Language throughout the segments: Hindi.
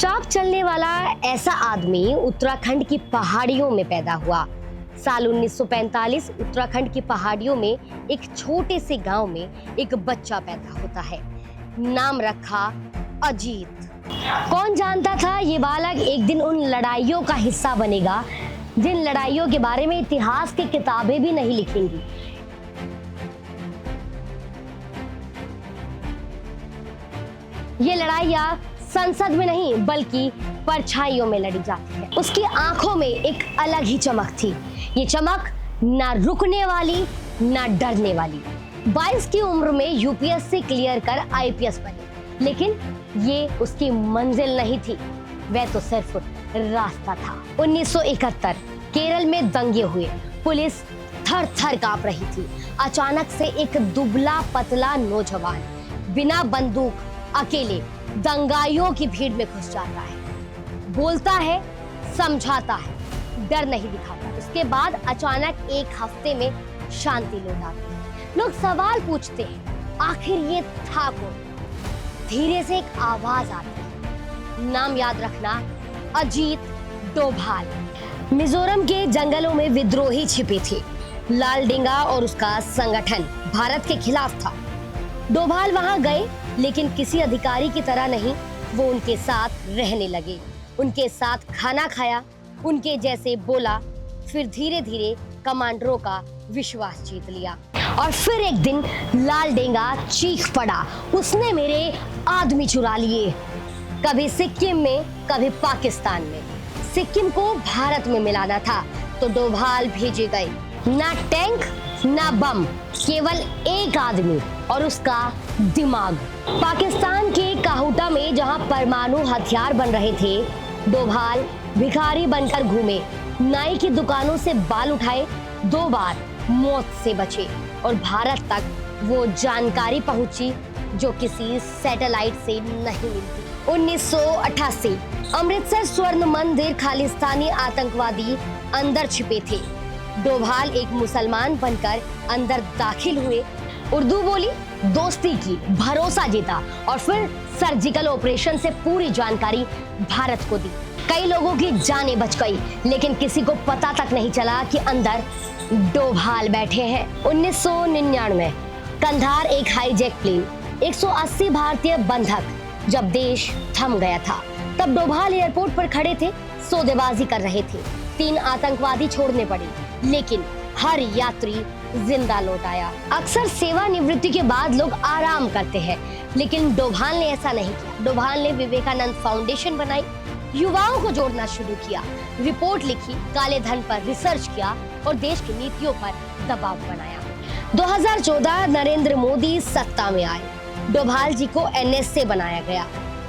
चुपचाप चलने वाला ऐसा आदमी उत्तराखंड की पहाड़ियों में पैदा हुआ। साल 1945 उत्तराखंड की पहाड़ियों में एक छोटे से गांव में एक बच्चा पैदा होता है। नाम रखा अजीत। कौन जानता था ये बालक एक दिन उन लड़ाइयों का हिस्सा बनेगा जिन लड़ाइयों के बारे में इतिहास की किताबें भी नहीं लिखेंगी। ये लड़ाइयाँ संसद में नहीं बल्कि परछाइयों में लड़ी जाती है। उसकी आंखों में एक अलग ही चमक थी। ये चमक ना रुकने वाली ना डरने वाली। 22 की उम्र में यूपीएससी क्लियर कर आईपीएस बने, लेकिन ये उसकी मंजिल नहीं थी, वह तो सिर्फ रास्ता था। 1971 केरल में दंगे हुए। पुलिस थर थर कांप रही थी। अचानक से एक दुबला पतला नौजवान बिना बंदूक अकेले दंगाइयों की भीड़ में घुस जाता है। बोलता है, समझाता है, डर नहीं दिखाता। उसके बाद अचानक एक हफ्ते में शांति लौट आती है। लोग सवाल पूछते हैं, आखिर ये था कौन? धीरे से एक आवाज आती है, नाम याद रखना, अजीत डोभाल। मिजोरम के जंगलों में विद्रोही छिपे थे। लाल डेंगा और उसका संगठन भारत के खिलाफ था। डोभाल वहां गए, लेकिन किसी अधिकारी की तरह नहीं। वो उनके साथ रहने लगे, उनके साथ खाना खाया, उनके जैसे बोला। फिर धीरे धीरे कमांडरों का विश्वास जीत लिया। और फिर एक दिन लाल डेंगा चीख पड़ा, उसने मेरे आदमी चुरा लिए। कभी सिक्किम में, कभी पाकिस्तान में। सिक्किम को भारत में मिलाना था तो डोभाल भेजे गए। ना टैंक ना बम, केवल एक आदमी और उसका दिमाग। पाकिस्तान के काहुटा में जहां परमाणु हथियार बन रहे थे, डोभाल भिखारी बनकर घूमे, नाई की दुकानों से बाल उठाए, 2 बार मौत से बचे और भारत तक वो जानकारी पहुंची जो किसी सैटेलाइट से नहीं मिलती। 1988 अमृतसर स्वर्ण मंदिर खालिस्तानी आतंकवादी अंदर छिपे थे। डोभाल एक मुसलमान बनकर अंदर दाखिल हुए, उर्दू बोली, दोस्ती की, भरोसा जीता और फिर सर्जिकल ऑपरेशन से पूरी जानकारी भारत को दी। कई लोगों की जानें बच गई, लेकिन किसी को पता तक नहीं चला कि अंदर डोभाल बैठे हैं। 1999 कंधार एक हाईजैक प्लेन, 180 भारतीय बंधक। जब देश थम गया था, तब डोभाल एयरपोर्ट पर खड़े थे, सौदेबाजी कर रहे थे। 3 आतंकवादी छोड़ने पड़े, लेकिन हर यात्री जिंदा लौट आया। अक्सर सेवानिवृत्ति के बाद लोग आराम करते हैं, लेकिन डोभाल ने ऐसा नहीं किया। डोभाल ने विवेकानंद फाउंडेशन बनाई, युवाओं को जोड़ना शुरू किया, रिपोर्ट लिखी, काले धन पर रिसर्च किया और देश की नीतियों पर दबाव बनाया। 2014 नरेंद्र मोदी सत्ता में आए। डोभाल जी को एनएसए बनाया गया।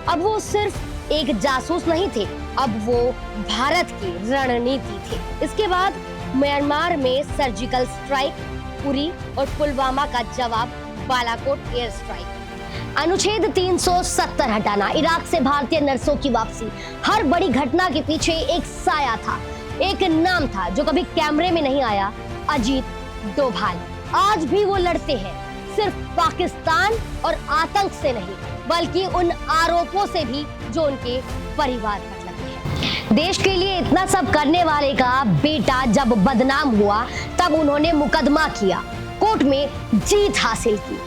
अब वो सिर्फ एक जासूस नहीं थे, अब वो भारत की रणनीति थे। इसके बाद म्यांमार में सर्जिकल स्ट्राइक, उरी और पुलवामा का जवाब बालाकोट एयर स्ट्राइक, अनुच्छेद 370 हटाना, इराक से भारतीय नर्सों की वापसी। हर बड़ी घटना के पीछे एक साया था, एक नाम था जो कभी कैमरे में नहीं आया, अजीत डोभाल। आज भी वो लड़ते हैं, सिर्फ पाकिस्तान और आतंक से नहीं, बल्कि उन आरोपों से भी जो उनके परिवार पर लगे हैं। देश के लिए इतना सब करने वाले का बेटा जब बदनाम हुआ, तब उन्होंने मुकदमा किया, कोर्ट में जीत हासिल की।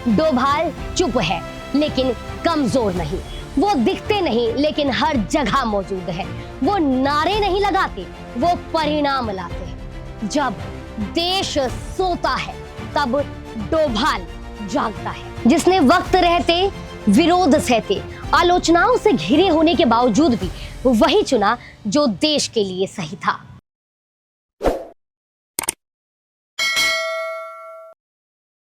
डोभाल चुप है, लेकिन कमजोर नहीं। वो दिखते नहीं, लेकिन हर जगह मौजूद है। वो नारे नहीं लगाते, वो परिणाम लाते हैं। जब देश सोता है, तब डोभाल जागता है। जिसने वक्त रहते विरोध सहते, आलोचनाओं से घिरे होने के बावजूद भी वही चुना जो देश के लिए सही था।